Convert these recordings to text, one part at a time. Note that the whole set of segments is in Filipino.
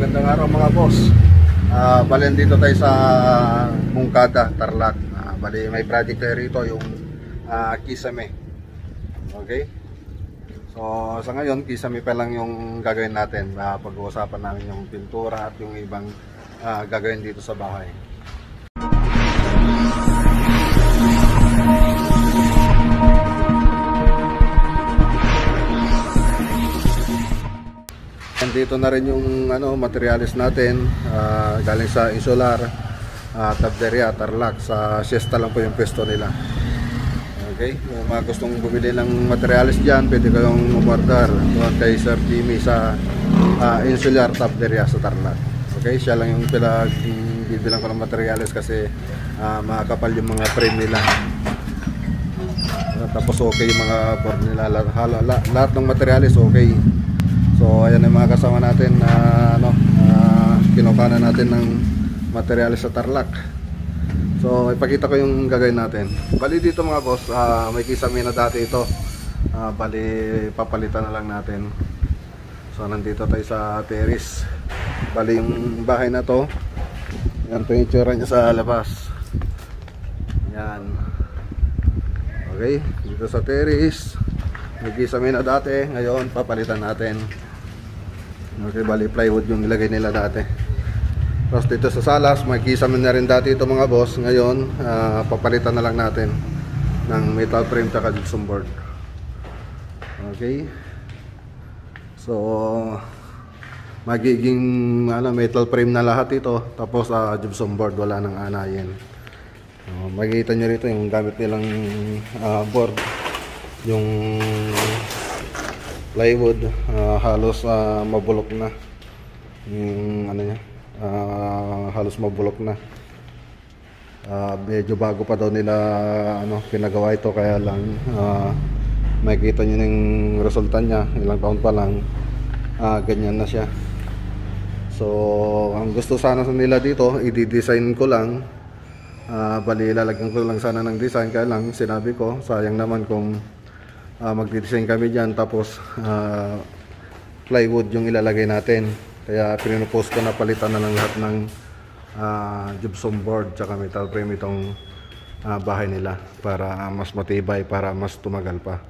Magandang araw mga boss. Bali dito tayo sa Mungkada, Tarlac. Bali may project tayo rito yung kisame. Okay? So sa ngayon kisame pa lang yung gagawin natin. Pag-uusapan namin yung pintura at yung ibang gagawin dito sa bahay. Dito na rin yung materials natin galing sa Insular Tableria, Tarlac. Sa Siesta lang po yung pwesto nila. Okay, kung mga gustong bumili ng materials dyan, pwede kayong umorder doon kay Sir Jimmy sa Insular Tableria sa Tarlac. Okay, siya lang yung bibilang ko ng materials kasi makakapal yung mga frame nila. Tapos okay yung mga board nila, lahat ng materials okay. So ayan yung mga kasama natin na kinukuha natin ng materials sa Tarlac. So ipakita ko yung gagawin natin. Bali dito mga boss, may kisame na dati ito. Bali papalitan na lang natin. So nandito tayo sa terrace. Bali yung bahay na to, yan po yung itsura niya sa labas. Yan. Okay, dito sa terrace may kisame na dati, ngayon papalitan natin. Okay, bali plywood yung nilagay nila dati. Tapos dito sa salas may kisame na rin dati ito mga boss. Ngayon papalitan na lang natin ng metal frame at gypsum board. Okay, so magiging metal frame na lahat ito. Tapos gypsum board, wala nang anayin. Makikita nyo rito yung gamit nilang board, yung plywood, halos mabulok na yung niya, halos mabulok na. Medyo bago pa daw nila pinagawa ito, kaya lang makikita nyo yung resulta nya, ilang taon pa lang ganyan na siya. So ang gusto sana nila dito, i-design ko lang, bali lalagyan ko lang sana ng design, kaya lang sinabi ko sayang naman kung magdi-design kami dyan tapos plywood yung ilalagay natin. Kaya pinupose ko na palitan na lang lahat ng gypsum board tsaka metal frame itong bahay nila para mas matibay, para mas tumagal pa,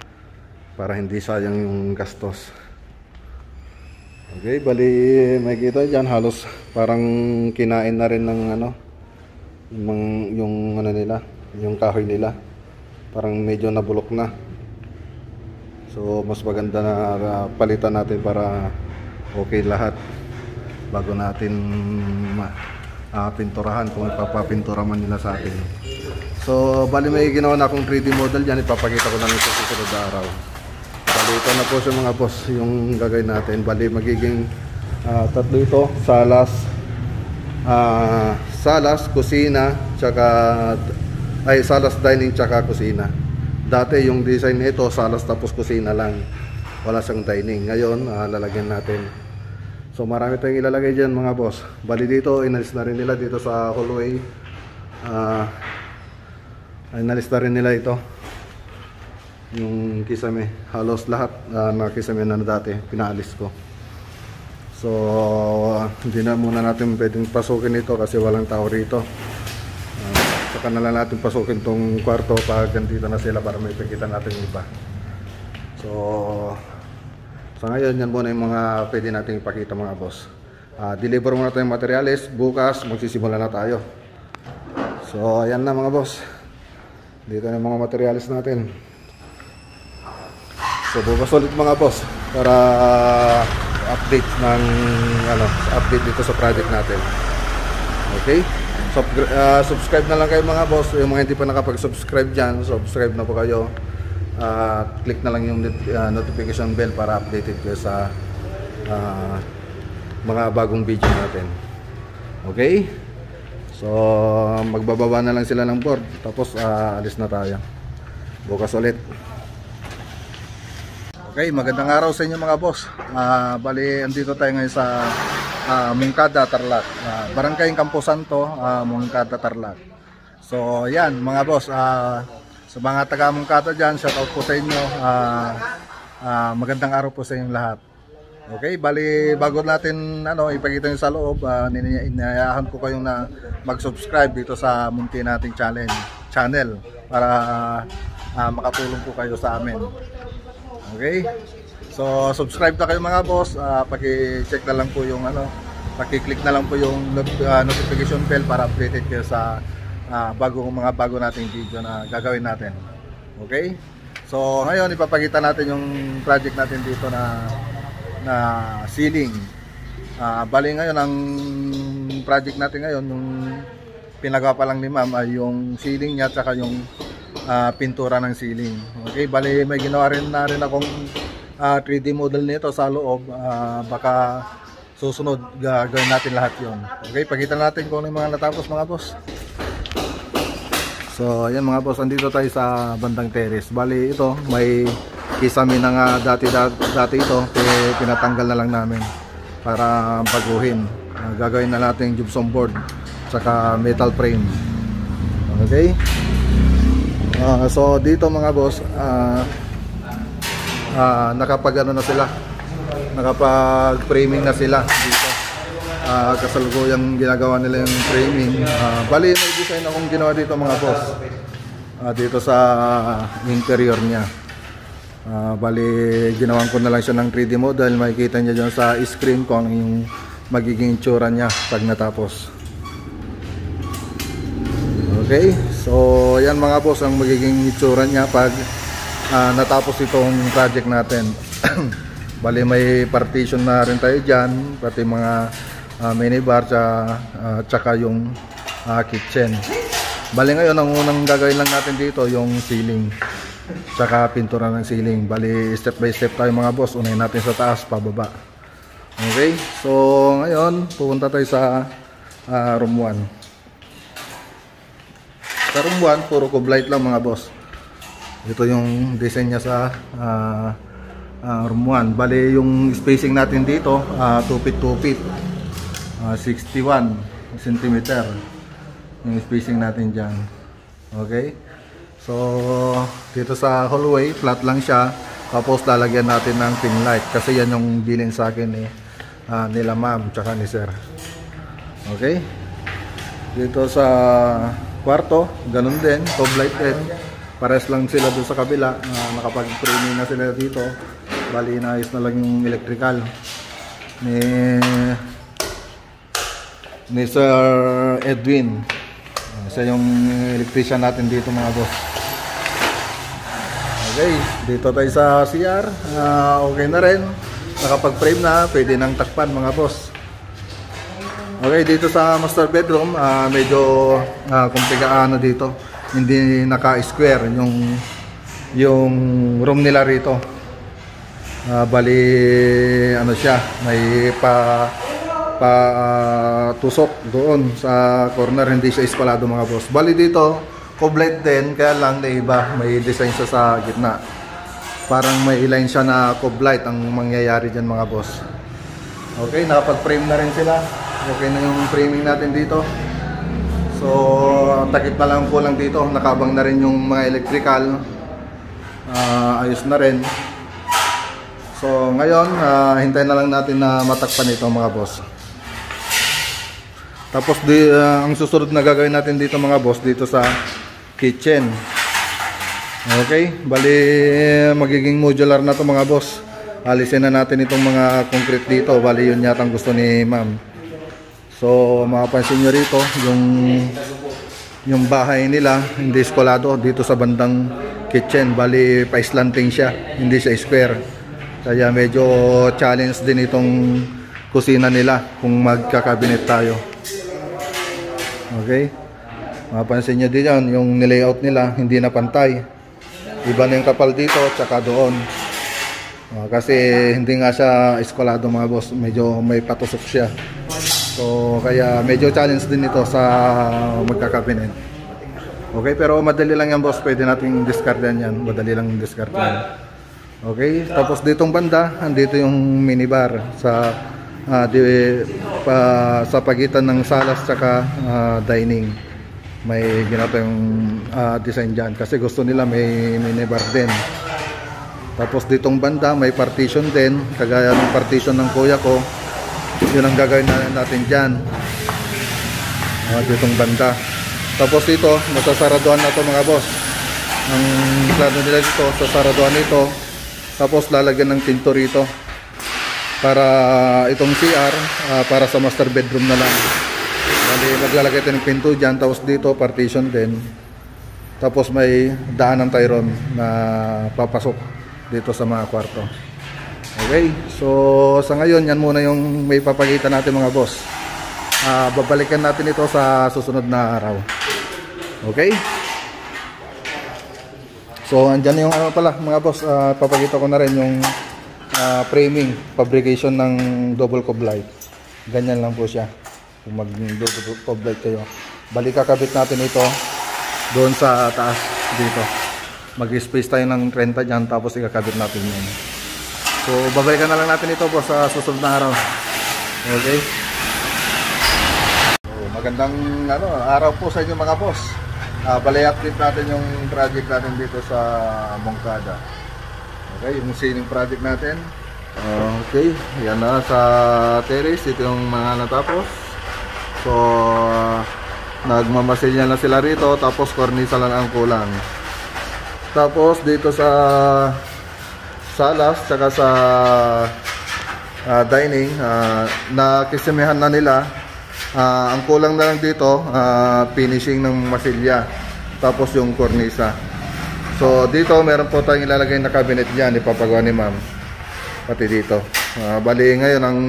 para hindi sayang yung gastos. Okay, bali makikita dyan halos parang kinain na rin ng yung nila, yung kahoy nila, parang medyo nabulok na. So mas maganda na palitan natin para okay lahat bago natin pinturahan, kung ipapapintura man nila sa atin. So bali may ginawa na akong 3D model dyan, ipapakita ko na lang sa susunod na araw. Bali ito na po siya mga boss yung gagawin natin. Bali magiging tatlo ito, salas, kusina, salas, dining tsaka kusina. Dati yung design nito salas tapos kusina lang, wala siyang dining. Ngayon lalagyan natin. So marami tayong ilalagay dyan mga boss. Bali dito inalis na rin nila dito sa hallway, inalis na rin nila ito yung kisame. Halos lahat na kisame na dati pinaalis ko. So hindi na muna natin pwedeng pasukin ito kasi walang tao rito. Saka na lang natin pasukin tong kwarto pag ganito na sila para may pagkita natin yung iba. So sa ngayon yan muna yung mga pwede natin ipakita mga boss. Deliver muna tayong materials, bukas magsisimula na tayo. So ayan na mga boss, dito na yung mga materials natin. So bukas ulit mga boss para update ng update dito sa project natin. Okay, subscribe na lang kayo mga boss. Yung mga hindi pa nakapag-subscribe dyan, subscribe na po kayo. Click na lang yung notification bell para updated kayo sa mga bagong video natin. Okay, so magbababa na lang sila ng board tapos alis na tayo bukas ulit. Okay, magandang araw sa inyo mga boss. Bali andito tayo ngayon sa Mungkada, Tarlac, Barangay Campo Santo, Mungkada, Tarlac. So yan mga boss, sa mga taga Mungkada dyan, shout out po sa inyo. Magandang araw po sa inyong lahat. Okay, bali bago natin ipakita yung sa loob, inayahan ko kayong na mag-subscribe dito sa munti nating channel para makatulong po kayo sa amin. Okay? So subscribe na kayo mga boss, paki-check na lang po yung paki-click na lang po yung notification bell para updated kayo sa mga bago nating video na gagawin natin. Okay? So ngayon ipapakita natin yung project natin dito na ceiling. Bali ngayon ang project natin ngayon, yung pinagawa pa lang ni ma'am ay yung ceiling niya at yung pintura ng ceiling. Okay, bali may ginawa rin akong 3D model nito sa loob. Baka susunod gagawin natin lahat yon. Okay, pakita natin kung ano yung mga natapos mga boss. So ayan mga boss, andito tayo sa bandang terrace. Bali ito may kisame na nga dati ito, pinatanggal na lang namin para baguhin. Gagawin na natin gypsum board saka metal frame. Okay, so dito mga boss, nakapag na sila, nakapag framing na sila dito. Kasalukuyang ginagawa nila yung framing. Bali may design akong ginawa dito mga boss, dito sa interior niya. Bali ginawan ko na lang siya ng 3D model. Makikita niya dyan sa screen kung yung magiging itsura niya pag natapos. Okay, so yan mga boss ang magiging itsura niya pag natapos itong project natin. Bali may partition na rin tayo dyan, pati mga minibar tsaka yung kitchen. Bali ngayon ang unang gagawin lang natin dito yung ceiling tsaka pintura ng ceiling. Bali step by step tayo mga boss. Unahin natin sa taas pababa. Okay, so ngayon pupunta tayo sa room 1. Sa room 1 puro cube light lang mga boss. Ito yung design niya sa room 1. Bali yung spacing natin dito 2 feet 2 feet, 61 cm yung spacing natin dyan. Okay, so dito sa hallway flat lang siya, tapos lalagyan natin ng pin light kasi yan yung bilin sa akin nila ma'am tsaka ni sir. Okay, dito sa kwarto ganun din, top light din, pares lang sila doon sa kabila. Nakapag framing na sila dito. Bali inaayos na lang yung electrical ni Sir Edwin. Siya yung electrician natin dito mga boss. Okay, dito tayo sa CR. Okay na rin, nakapag-frame na, pwede nang takpan mga boss. Okay, dito sa master bedroom, medyo komplikado dito. Hindi naka-square yung room nila rito. Bali siya, may tusok doon sa corner, hindi siya eskwalado mga boss. Bali dito coblet din, kaya lang na iba, may design siya sa gitna, parang may line siya na coblet ang mangyayari dyan mga boss. Okay, nakapag frame na rin sila. Okay na yung framing natin dito. So takip na lang po lang dito, nakabang na rin yung mga electrical, ayos na rin. So ngayon hintayin na lang natin na matakpan ito mga boss. Tapos ang susunod na gagawin natin dito mga boss, dito sa kitchen. Okay, bali magiging modular na to mga boss. Alisin na natin itong mga concrete dito. Bali yun yata ang gusto ni ma'am. So mapapansin nyo rito yung bahay nila hindi eskwalado dito sa bandang kitchen. Bali pa-slanting siya, hindi siya square. Kaya medyo challenge din itong kusina nila kung magkakabinet tayo. Okay, mapansin nyo din yan, yung nilayout nila hindi na pantay. Iba na yung kapal dito tsaka doon. Kasi hindi nga siya eskwalado mga boss, medyo may patusok siya. So kaya medyo challenge din ito sa magkakabinet. Okay, pero madali lang yan boss, pwede nating discardan yan. Madali lang discardan. Okay, tapos ditong banda, andito yung minibar sa sa pagitan ng salas tsaka dining. May ginawa yung design dyan kasi gusto nila may minibar din. Tapos ditong banda may partition din, kagaya ng partition ng kuya ko. Yun ang gagawin natin dyan, ditong banda. Tapos dito masasaraduhan na to mga boss. Ang plano nila dito, sasaraduhan nito, tapos lalagyan ng pinto rito para itong CR, para sa master bedroom na lang. Bali maglalagay tayo ng pinto dyan, tapos dito partition din, tapos may daan ng Tyron na papasok dito sa mga kwarto. Okay, so sa ngayon yan muna yung may papakita natin mga boss. Babalikan natin ito sa susunod na araw. Okay, so andyan yung ano pala mga boss, papakita ko na rin yung framing fabrication ng double cob light. Ganyan lang po siya kung mag double cob light kayo. Balik kakabit natin ito doon sa taas dito. Mag-space tayo ng 30 dyan, tapos ikakabit natin yun. So babalikan na lang natin ito po sa susunod na araw. Okay, so, magandang araw po sa inyo mga boss. Balay update natin yung project natin dito sa Moncada. Okay, yung ceiling project natin. Okay, yan na sa terrace. Ito yung mga natapos. So nagmamasilya na sila rito, tapos cornisa lang ang kulang. Tapos dito sa salas tsaka sa dining, nakisimihan na nila. Ang kulang na lang dito, finishing ng masilya, tapos yung cornisa. So dito meron po tayong ilalagay na cabinet dyan, ipapagawa ni ma'am. Pati dito, bali ngayon ang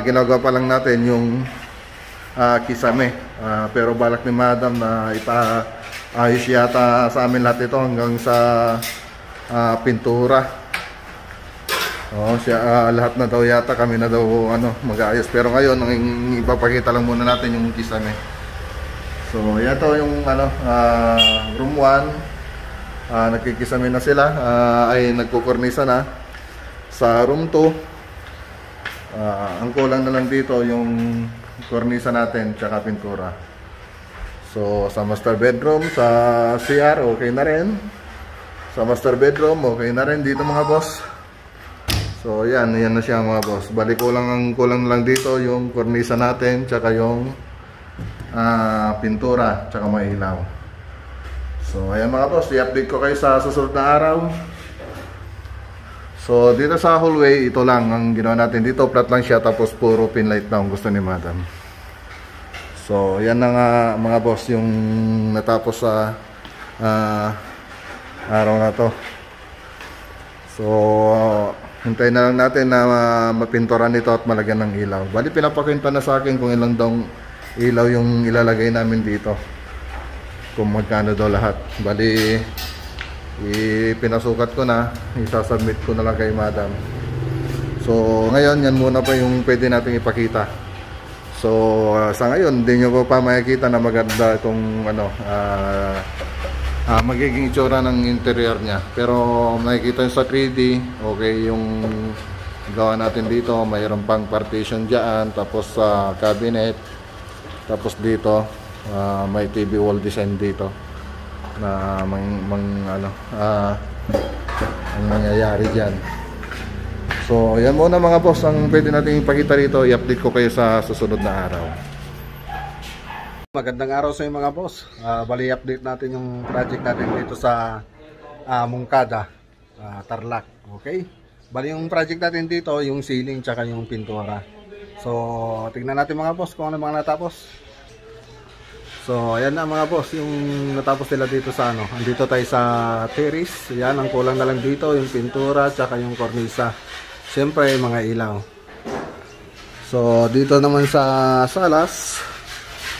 ginagawa pa lang natin yung kisame, pero balak ni madam na ayos yata sa amin lahat ito hanggang sa pintura. Siya lahat na daw yata, kami na daw mag-aayos. Pero ngayon ang ipapakita lang muna natin yung kisame. So yato yung room 1, nagkikisame na sila, ay nagkukornisa na. Sa room 2, ang kulang na lang dito yung kornisa natin tsaka pintura. So sa master bedroom, sa CR okay na rin. Sa master bedroom okay na rin dito mga boss. So yan na siya mga boss. Bali kulang lang dito yung kornisa natin tsaka yung pintura tsaka may ilaw. So ayan mga boss, i-update ko kayo sa susunod na araw. So dito sa hallway, ito lang ang ginawa natin dito. Flat lang siya, tapos puro pin light na ang gusto ni madam. So yan na nga mga boss yung natapos sa araw na to. So hintayin na lang natin na mapinturan nito at malagyan ng ilaw. Bali pinapakwenta na sa akin kung ilang daw ilaw yung ilalagay namin dito, kung magkano daw lahat. Bali pinasukat ko na, isasubmit ko na lang kay madam. So ngayon yan muna pa yung pwede natin ipakita. So sa ngayon hindi nyo pa makikita na maganda itong magiging itsura ng interior nya, pero makikita nyo sa 3D. Okay yung gawa natin dito, mayroon pang partition dyan, tapos sa cabinet, tapos dito may TV wall design dito na ang nangyayari dyan. So yan muna mga boss ang pwede natin ipakita rito. I-update ko kayo sa susunod na araw. Magandang araw sa inyo mga boss. Bali update natin yung project natin dito sa Moncada, Tarlac. Okay, bali yung project natin dito yung ceiling tsaka yung pintura. So tignan natin mga boss kung ano mga natapos. So ayan na mga boss yung natapos nila dito sa andito tayo sa terrace. Yan ang kulang na lang dito, yung pintura tsaka yung kornisa. Siyempre mga ilaw. So dito naman sa salas,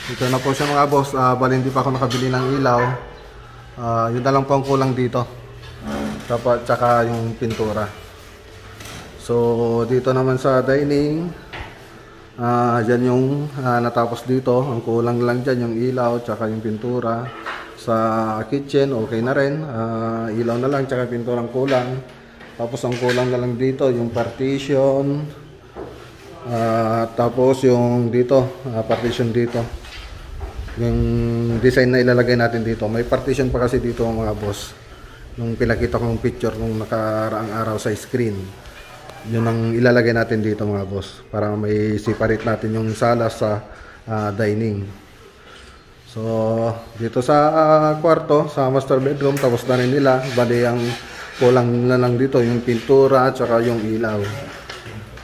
ito na po siya mga boss. Bali hindi pa ako nakabili ng ilaw. Yun na lang po ang kulang dito. Tsaka yung pintura. So dito naman sa dining, dyan yung natapos dito. Ang kulang lang dyan yung ilaw tsaka yung pintura. Sa kitchen okay na rin, ilaw na lang tsaka pinturang kulang. Tapos ang kulang na lang dito yung partition, tapos yung dito partition dito, yung design na ilalagay natin dito. May partition pa kasi dito mga boss. nung pinakita kong picture nung nakaraang araw sa screen. Yun ang ilalagay natin dito mga boss, para may separate natin yung sala sa dining. So dito sa kwarto, sa master bedroom, tapos na rin nila. Bali ang kulang na lang dito yung pintura at saka yung ilaw.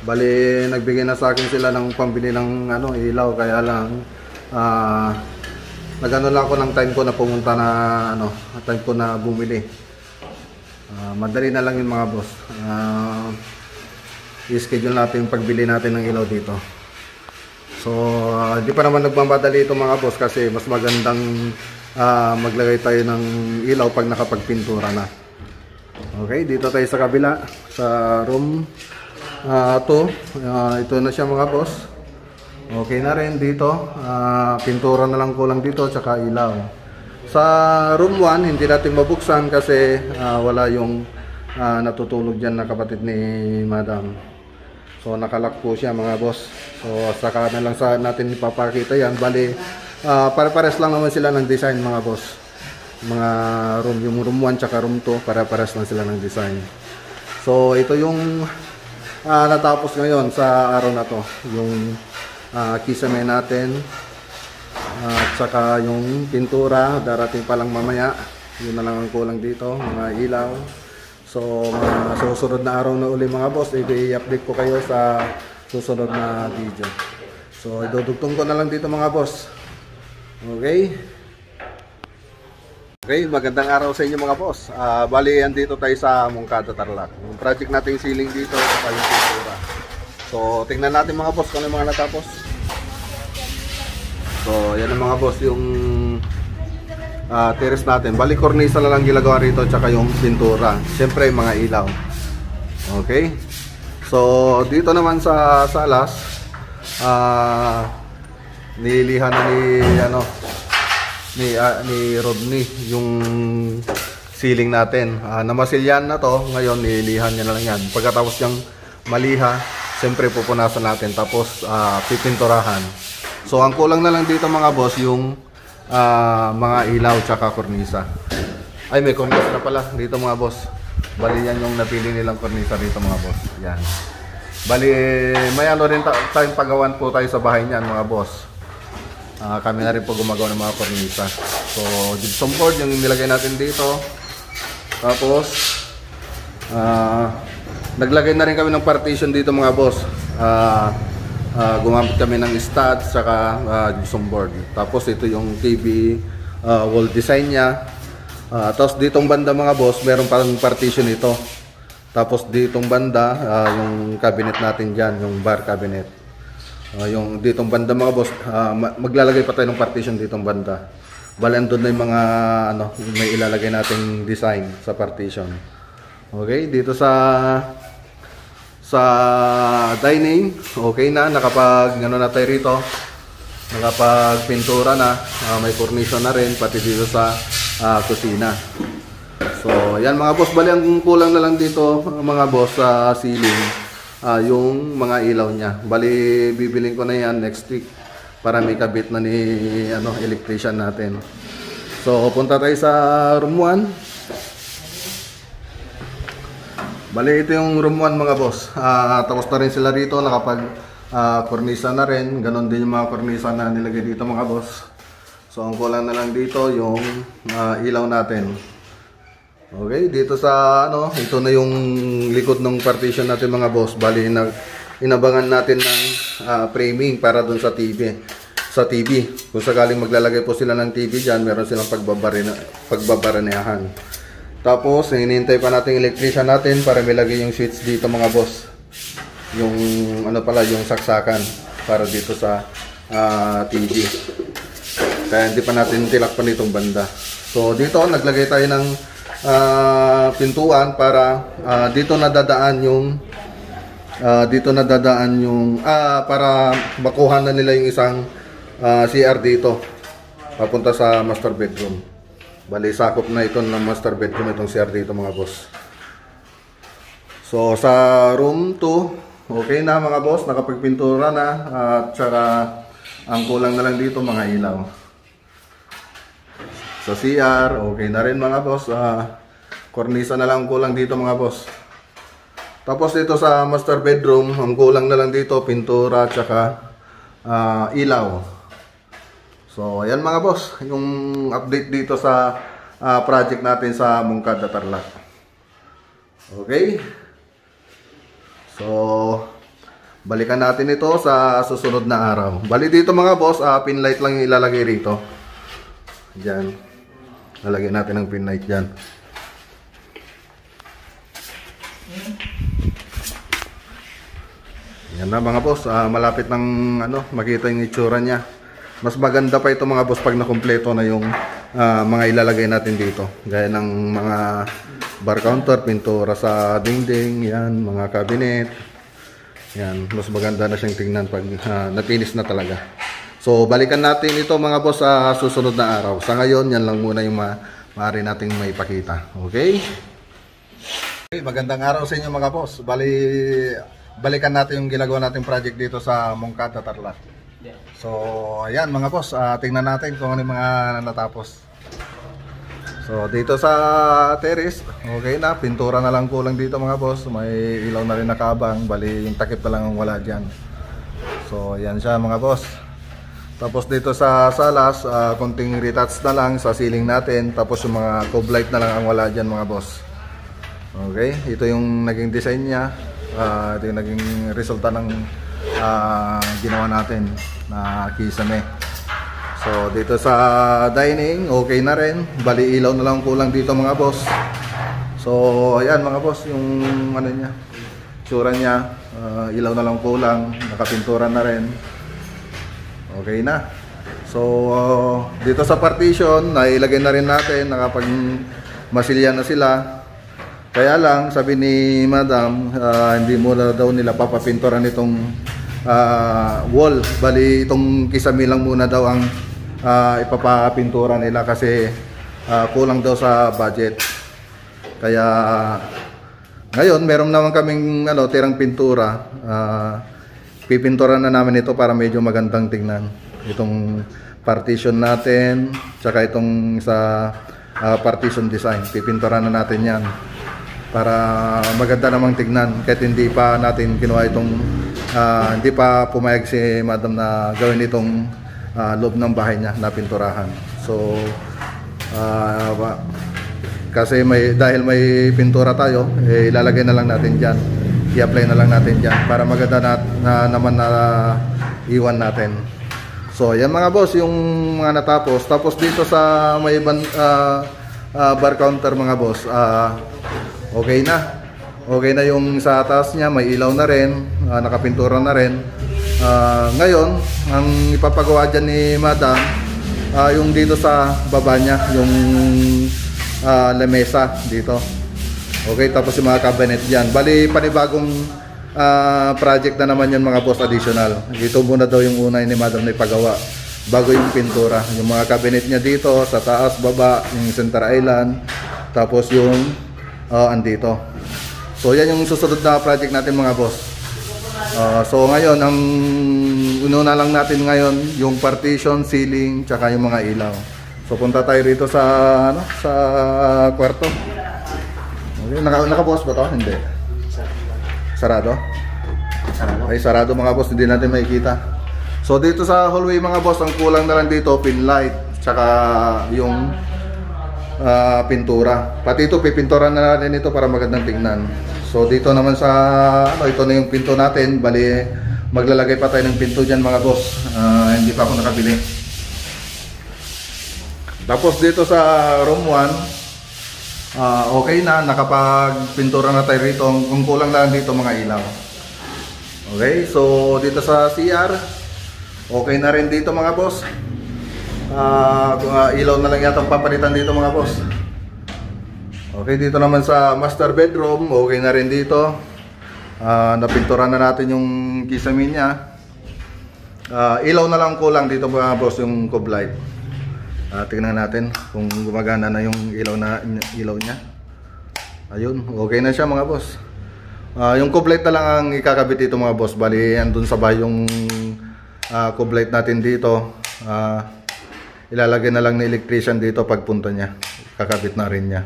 Bali nagbigay na sa akin sila ng pambili ng ilaw, kaya lang nagano lang ako ng time ko na pumunta na time ko na bumili. Madali na lang yung mga boss. I-schedule natin yung pagbili natin ng ilaw dito. So hindi pa naman nagmamadali ito mga boss, kasi mas magandang maglagay tayo ng ilaw pag nakapagpintura na. Okay, dito tayo sa kabila, sa room 2. Ito na siya mga boss. Okay na rin dito. Pintura na lang kulang dito, tsaka ilaw. Sa room 1 hindi natin mabuksan kasi wala yung natutulog dyan na kapatid ni madam. So nakalock po siya mga boss. So saka na lang natin ipapakita yan. Bali pare-pares lang naman sila ng design mga boss. Mga room, yung room 1 tsaka room 2, pare-pares lang sila ng design. So ito yung natapos ngayon sa araw na to. Yung kisame natin at saka yung pintura darating pa lang mamaya. Yun na lang ang kulang dito, mga ilaw. So susunod na araw na uli mga boss, i-update ko kayo sa susunod na video. So idudugtong ko na lang dito mga boss. Okay, magandang araw sa inyo mga boss. Bali andito tayo sa Moncada, Tarlac. Yung project nating ceiling dito sa yung pintura. So tingnan natin mga boss kung ano yung mga natapos. So yan ang mga boss, yung terrace natin. Bali cornisa na lang ginagawa rito, tsaka yung pintura. Siyempre mga ilaw. Okay. So dito naman sa salas, nililihan na ni Rodney yung ceiling natin. Namasilyan na to, ngayon nililihan niya na lang yan. Pagkatapos yung maliha, siyempre pupunasan natin, tapos pipinturahan. So ang kulang na lang dito mga boss, yung mga ilaw tsaka kornisa. Ay, may kornisa na pala dito mga boss. Bali yan yung napili nilang kornisa dito mga boss. Yan. Bali may rin tayong paggawan po tayo sa bahay niyan mga boss. Kami na rin po gumagawa ng mga kornisa. So gypsum board yung nilagay natin dito. Tapos naglagay na rin kami ng partition dito mga boss. Gumamit kami ng stud saka gypsum board. Tapos ito yung TV wall design niya. Tapos ditong banda mga boss, meron parang partition ito. Tapos ditong banda yung cabinet natin dyan, yung bar cabinet. Yung ditong banda mga boss, maglalagay pa tayo ng partition ditong banda. Bali andun na yung mga may ilalagay nating design sa partition. Okay, dito sa dining, okay na, nakapag na tayo rito, nakapag pintura na, may furniture na rin pati dito sa kusina. So yan mga boss, bali ang kulang na lang dito mga boss sa ceiling, yung mga ilaw niya. Bali bibiling ko na yan next week para may kabit na ni electrician natin. So punta tayo sa room 1. Bali ito yung room 1 mga boss. Tapos na rin sila rito, nakapag kornisa na rin. Ganon din yung mga kornisa na nilagay dito mga boss. So ang kulang na lang dito yung ilaw natin. Okay, dito sa ito na yung likod ng partition natin mga boss. Bali inabangan natin ng framing para dun sa TV. Sa TV, kung sakaling maglalagay po sila ng TV dyan, meron silang pagbabaranehan. Tapos, hinihintay pa natin yung electrician natin para may lagay yung switch dito mga boss. Yung yung saksakan para dito sa TV. Kaya hindi pa natin tilakpan itong banda. So dito naglagay tayo ng pintuan para dito nadadaan yung para makuha na nila yung isang CR dito papunta sa master bedroom. Bali sakop na ito ng master bedroom itong CR dito mga boss. So sa room 2 okay na mga boss, nakapagpintura na at saka ang kulang na lang dito mga ilaw. Sa CR okay na rin mga boss. Kornisa na lang kulang dito mga boss. Tapos dito sa master bedroom, ang kulang na lang dito pintura at saka ilaw. So ayan mga boss, yung update dito sa project natin sa Mungkada, Tarlac. Okay. So balikan natin ito sa susunod na araw. Bali dito mga boss, pin light lang yung ilalagay rito. Diyan. Lalagyan natin ng pin light diyan. Yan na mga boss, malapit ng makita yung itsura niya. Mas maganda pa ito mga boss pag nakumpleto na yung mga ilalagay natin dito. Gaya ng mga bar counter, pintura sa dingding, yan, mga cabinet. Yan, mas maganda na siyang tingnan pag napinis na talaga. So balikan natin ito mga boss sa susunod na araw. Sa ngayon, yan lang muna yung maaari nating maipakita. Okay? Okay, magandang araw sa inyo mga boss. Balikan natin yung ginagawa nating project dito sa Mungkada, Tarlac. So, ayan mga boss, tingnan natin kung ano yung mga natapos. So, dito sa terrace, okay na, pintura na lang kulang dito mga boss. May ilaw na rin nakabang, bali yung takip na lang ang wala dyan. So, ayan siya mga boss. Tapos dito sa salas, konting retouch na lang sa ceiling natin. Tapos yung mga cove light na lang ang wala dyan mga boss. Okay, ito yung naging design niya. Ito yung naging resulta ng ginawa natin na kisame. So dito sa dining, okay na rin. Bali ilaw na lang kulang dito mga boss. So ayan mga boss, yung ano niya, tsura niya, ilaw na lang kulang, nakapintura na rin. Okay na. So dito sa partition, nailagay na rin natin, nakapag masilya na sila. Kaya lang, sabi ni Madam, hindi mo na daw nila papapinturan itong wall. Bali, itong kisame lang muna daw ang ipapapintura nila kasi kulang daw sa budget. Kaya, ngayon, meron naman kaming tirang pintura. Pipinturan na namin ito para medyo magandang tingnan. Itong partition natin, tsaka itong sa partition design. Pipinturan na natin yan. Para maganda namang tignan kahit hindi pa natin kinuha itong hindi pa pumayag si Madam na gawin itong loob ng bahay niya na pinturahan. So kasi dahil may pintura tayo, ilalagay na lang natin diyan, i-apply na lang natin diyan para maganda naman na iwan natin. So yan mga boss yung mga natapos. Tapos dito sa may bar counter mga boss, okay na. Okay na yung sa taas niya, may ilaw na rin, nakapintura na rin. Ngayon, ang ipapagawa dyan ni Madam, yung dito sa baba niya, yung lamesa dito. Okay, tapos yung mga cabinet dyan. Bali, panibagong project na naman yun mga boss, additional. Dito muna daw yung una ni Madam na ipagawa bago yung pintura. Yung mga cabinet niya dito, sa taas, baba, yung center island, tapos yung andito. So yan yung susunod na project natin mga boss. So ngayon ang ununa lang natin ngayon yung partition, ceiling, tsaka yung mga ilaw. So punta tayo rito sa sa kwarto. Okay, nakabukas ba to? Hindi. Sarado? Sarado. Ay sarado mga boss, hindi natin makikita. So dito sa hallway mga boss, ang kulang na lang dito pin light, tsaka yung pintura. Pati ito pipinturan na natin ito para magandang tingnan. So dito naman sa ito na yung pinto natin. Bali maglalagay pa tayo ng pinto diyan mga boss. Hindi pa ako nakabili. Tapos dito sa room 1, okay na, nakapagpintura na tayo rito. Kung kulang lang dito mga ilaw. Okay, so dito sa CR, okay na rin dito mga boss. Ilaw na lang yata ang papalitan dito mga boss. Okay, dito naman sa master bedroom, okay na rin dito. Napinturan na natin yung kisame niya. Ilaw na lang kulang dito mga boss, yung cove light. Tingnan natin kung gumagana na yung ilaw niya. Ayun, okay na siya mga boss. Yung cove light na lang ang ikakabit dito mga boss. Bali, andun sa bahay yung cove light natin dito. Ilalagay na lang ng electrician dito pagpunta niya. Kakabit na rin niya.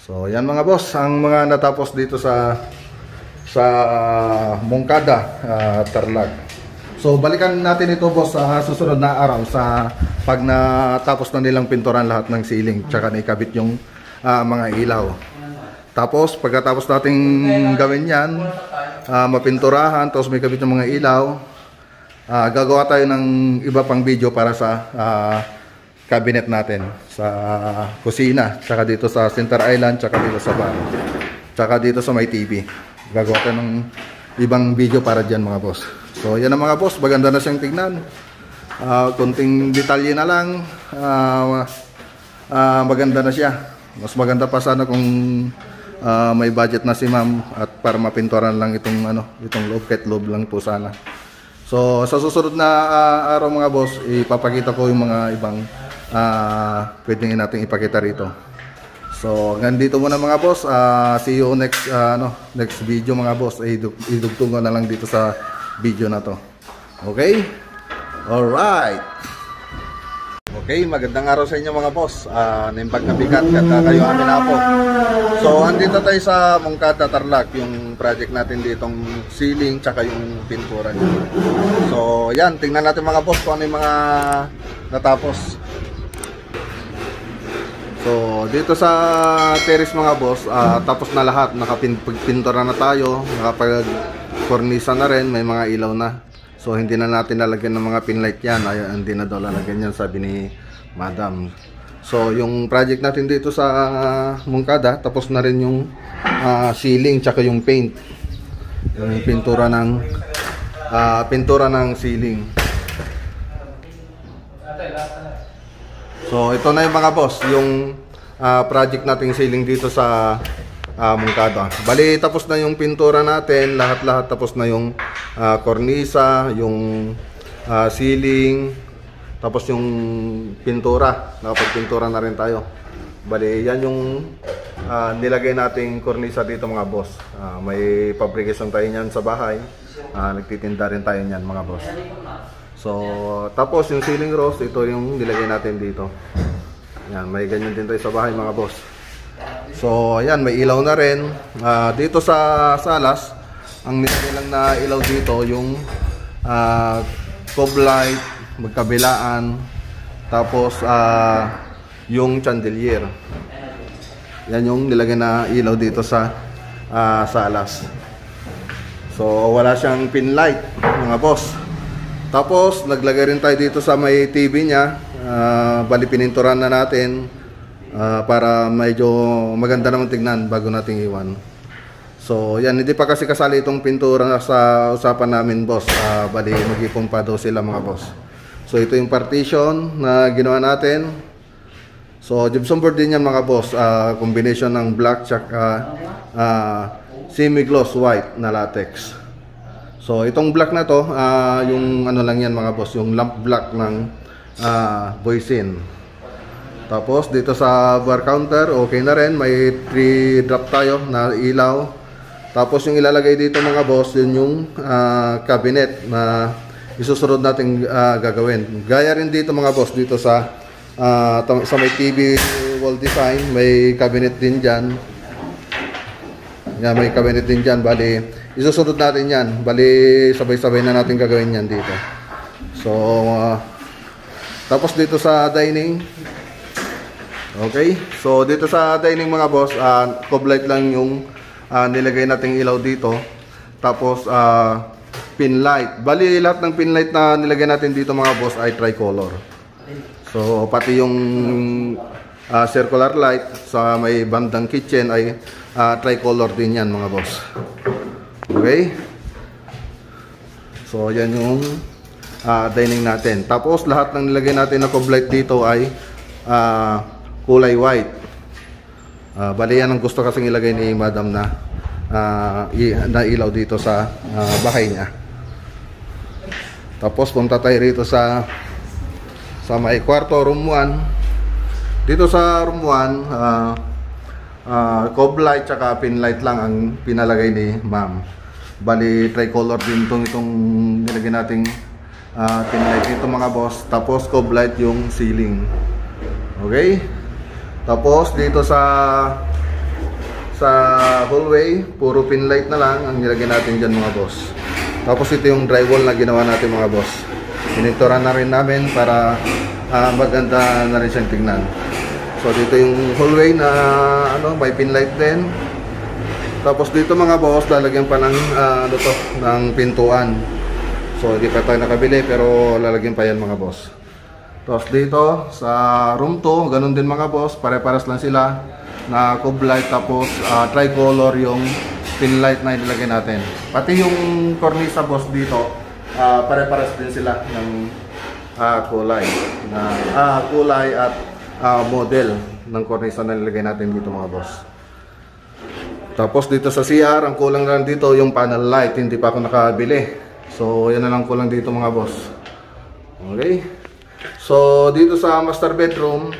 So yan mga boss, ang mga natapos dito sa Moncada, Tarlac. So balikan natin ito boss sa susunod na araw sa pag natapos na nilang pinturan lahat ng ceiling tsaka naikabit yung mga ilaw. Tapos pagkatapos nating gawin yan, mapinturahan, tapos may kabit yung mga ilaw, gagawa tayo ng iba pang video para sa cabinet natin sa kusina, tsaka dito sa center island, tsaka dito sa bar, tsaka dito sa may TV. Gagawa tayo ng ibang video para dyan mga boss. So yan ang mga boss, maganda na siyang tignan. Kunting detalye na lang, maganda na siya. Mas maganda pa sana kung may budget na si ma'am at para mapinturan lang itong loob, kahit loob lang po sana. So sa susunod na araw mga boss, ipapakita ko yung mga ibang pwede natin ipakita rito. So hanggang dito muna mga boss, see you next video mga boss. Idugtong ko na lang dito sa video na to. Okay? Alright. Okay, magandang araw sa inyo mga boss. Nimbag na bigat, ganda kayo amin na po. So andito tayo sa Moncada, Tarlac, yung project natin ditong ceiling tsaka yung pintura niya. So yan, tingnan natin mga boss kung ano yung mga natapos. So dito sa terrace mga boss, tapos na lahat, nakapintura na tayo, nakapag-kornisa na rin, may mga ilaw na. So hindi na natin lalagyan ng mga pinlight yan, hindi na daw lalagyan yan, sabi ni Madam. So yung project natin dito sa Moncada, tapos na rin yung ceiling tsaka yung paint, yung pintura ng ceiling. So ito na yung mga boss, yung project nating ceiling dito sa Moncada. Bali tapos na yung pintura natin, lahat-lahat tapos na yung kornisa, yung ceiling, tapos yung pintura, nakapagpintura na rin tayo. Bali yan yung nilagay nating kornisa dito mga boss. May fabrication tayo niyan sa bahay, nagtitinda rin tayo niyan mga boss. So tapos yung ceiling rose, ito yung nilagay natin dito. Yan, may ganyan din tayo sa bahay mga boss. So ayan, may ilaw na rin. Dito sa salas, ang nilagay lang na ilaw dito yung cob light, magkabilaan, tapos yung chandelier. Yan yung nilagay na ilaw dito sa salas. So wala siyang pin light mga boss. Tapos naglagay rin tayo dito sa may TV niya. Bali pininturan na natin para medyo maganda naman tignan bago nating iwan. So yan, hindi pa kasi kasali itong pintura sa usapan namin boss. Bali mag-ipon pa daw sila mga boss. So ito yung partition na ginawa natin. So gypsum board din yan mga boss, combination ng black tsaka semi-gloss white na latex. So itong black na to, yung ano lang yan mga boss, yung lamp black ng Voisin. Tapos dito sa bar counter, okay na rin, may 3 drop tayo na ilaw. Tapos yung ilalagay dito mga boss, yun yung cabinet na isusunod natin gagawin. Gaya rin dito mga boss, dito sa may TV wall design, may cabinet din dyan. Yan, may cabinet din dyan. Bali, isusunod natin yan. Bali, sabay-sabay na natin gagawin yan dito. So, tapos dito sa dining. Okay. So, dito sa dining mga boss, cob light lang yung nilagay nating ilaw dito. Tapos, pin light. Bali, lahat ng pin light na nilagay natin dito mga boss ay tricolor. So, pati yung circular light sa may bandang kitchen ay tricolor din yan mga boss. Okay. So yan yung dining natin. Tapos lahat ng nilagay natin na cob light dito ay kulay white. Bali yan ang gusto kasing ilagay ni Madam na ilaw dito sa bahay niya. Tapos punta tayo rito sa may kwarto, room 1. Dito sa room 1, cob light tsaka pin light lang ang pinalagay ni Ma'am. Bali tricolor din itong nilagay nating pin light dito mga boss. Tapos cob light yung ceiling. Okay? Tapos dito sa sa hallway, puro pin light na lang ang nilagay natin dyan mga boss. Tapos ito yung drywall na ginawa natin mga boss. Pininturan na rin namin para maganda na rin siyang tingnan. So dito yung hallway na may pin light din. Tapos dito mga boss, lalagyan pa ng ng pintuan. So hindi pa tayo nakabili pero lalagyan pa yan mga boss. Tapos dito sa room 2, ganun din mga boss, pare-pares lang sila na cube light, tapos tricolor yung pin light na ilagay natin. Pati yung cornisa boss dito, pare-pares din sila ng kulay at model ng cornisa na nilagay natin dito mga boss. Tapos dito sa CR, ang kulang lang dito yung panel light, hindi pa ako nakabili. So yan na lang kulang dito mga boss. Okay. So dito sa master bedroom,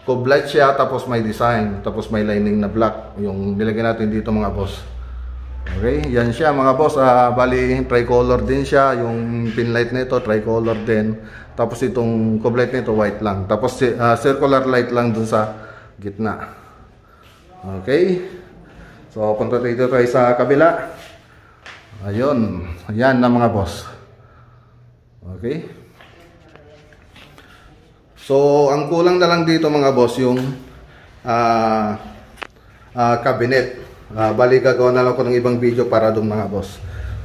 cube light siya, tapos may design, tapos may lining na black yung nilagay natin dito mga boss. Okay, yan siya mga boss. Bali tricolor din siya, yung pin light nito tricolor din. Tapos itong cube light nito white lang. Tapos circular light lang dun sa gitna. Okay. So punta dito tayo sa kabila. Ayun, yan na mga boss. Okay. So, ang kulang na lang dito mga boss yung cabinet. Bali, gagawa na lang ko ng ibang video para doon mga boss.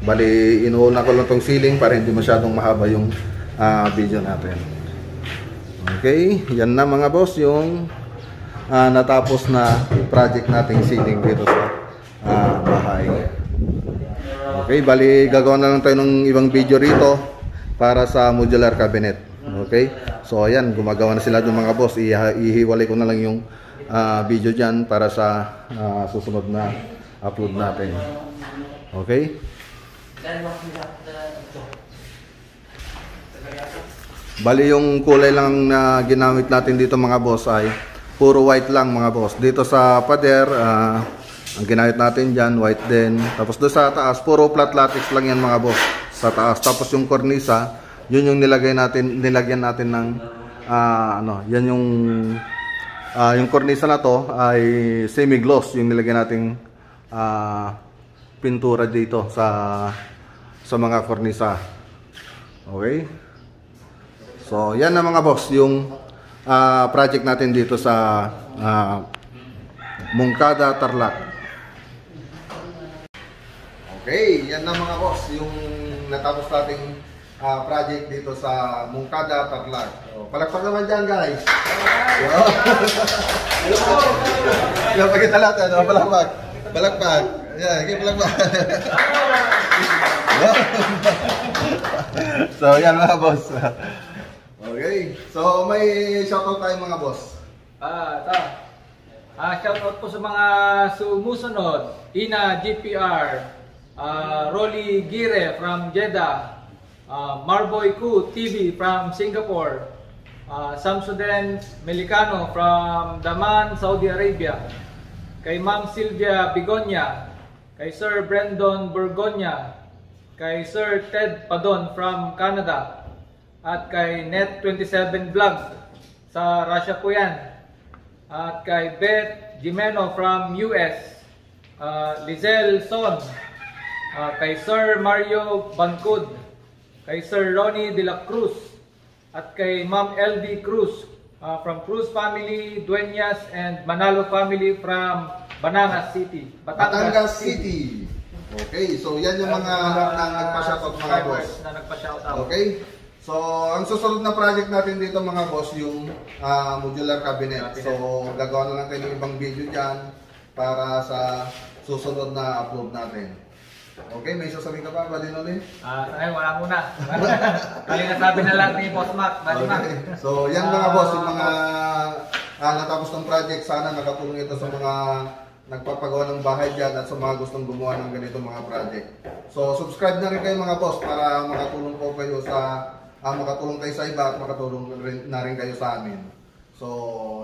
Bali, inuuna ko lang tong ceiling para hindi masyadong mahaba yung video natin. Okay, yan na mga boss yung natapos na project nating ceiling dito sa bahay. Okay, bali, gagawa na lang tayo ng ibang video rito para sa modular cabinet. Okay, so ayan, gumagawa na sila doon mga boss. Ihiwalay ko na lang yung video dyan para sa susunod na upload natin. Okay, bali yung kulay lang na ginamit natin dito mga boss ay puro white lang mga boss. Dito sa pader, ang ginamit natin dyan white din. Tapos doon sa taas, puro flat latex lang yan mga boss sa taas. Tapos yung cornisa, yun yung nilagyan natin ng yan yung cornisa na to ay semi-gloss, yung nilagyan nating pintura dito sa mga cornisa. Okay? So, yan na mga boss yung project natin dito sa Moncada, Tarlac. Okay, yan na mga boss yung natapos nating project dito sa Moncada, Tarlac. So, palakpak naman dyan guys. Yung pakita natin, palakpak. Palakpak. Yeah, okay, palakpak. So, yan mga boss. Okay, so may shoutout tayo mga boss. Shoutout po sa mga sumusunod. Ina GPR, Rolly Gire from Jeddah, Marboy Ku TV from Singapore, Samsuden Melicano from Daman, Saudi Arabia, kay Ma'am Sylvia Bigonya, kay Sir Brandon Burgonya, kay Sir Ted Padon from Canada, at kay Net27 Vlog sa Russia po yan, at kay Beth Jimeno from US, Lizelle Son, kay Sir Mario Bancud, kay Sir Ronnie De La Cruz, at kay Ma'am LD Cruz from Cruz family, Dueñas, and Manalo family from Batangas City. Batangas City. Okay, so yan yung mga nagpa-shoutout mga boss. Na nagpa-shoutout. Okay. So, ang susunod na project natin dito mga boss yung modular cabinet. So, gagawa na lang tayo ng ibang video dyan para sa susunod na upload natin. Okay, may sasabihin ka pa, Balinoli? Ngayon, wala muna. Kali nasabi na lang ni Boss Mac. Okay. So, yan mga boss, yung mga natapos ng project. Sana nakatulong ito sa mga nagpapagawa ng bahay dyan at sa mga gustong gumawa ng ganito mga project. So, subscribe na rin kayo mga boss para makatulong po kayo sa makatulong kayo sa iba at makatulong na rin kayo sa amin. So,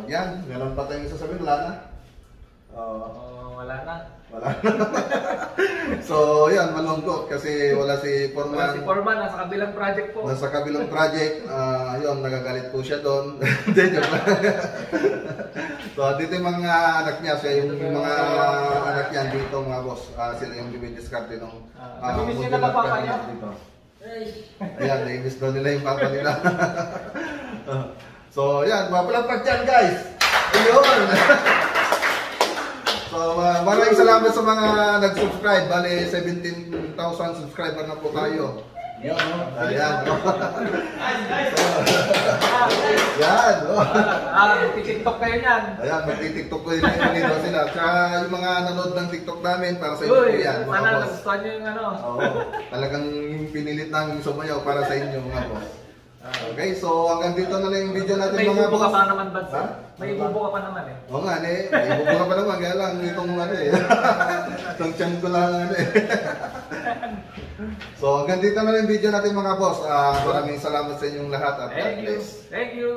yan. Meron pa tayong sasabihin? Wala na? Wala na. Wala. So, yan, malungkot kasi wala si Foreman. Si Foreman, nasa kabilang project po. Nasa kabilang project, yun, nagagalit po siya doon. Hindi, joke lang. So, dito yung mga anak niya, siya yung mga anak niya dito, mga boss. Sila yung bibidiscarte nung nag-miss nila ba papa niya? dito. Ayan, nai-miss daw nila yung papa nila. So, yan, mapalapag dyan, guys. Ayun. So, maraming salamat sa mga nag-subscribe. Bale, 17,000 subscriber na po tayo. Yun, no? Ayan. Yan, no? Mag-tiktok kayo niyan. Ayan, mag-tiktok ko yun dito sila. Tsaka yung mga nanood ng TikTok namin, para sa inyo po yan, mga sana boss. nagustuhan nyo yung ano. Oo, talagang pinilit namin sumayaw para sa inyo, mga boss. Okay, so hanggang dito na lang yung video natin, May mga ibubo ka boss. pa naman, Bads. Ha? May ibubo ka pa naman eh. Oo nga, ibubuka pa naman, kaya lang itong ano eh. Itong tiyan ko lang ano eh. So hanggang dito na lang yung video natin, mga boss. Maraming salamat sa inyong lahat at God Thank you. bless. Thank you.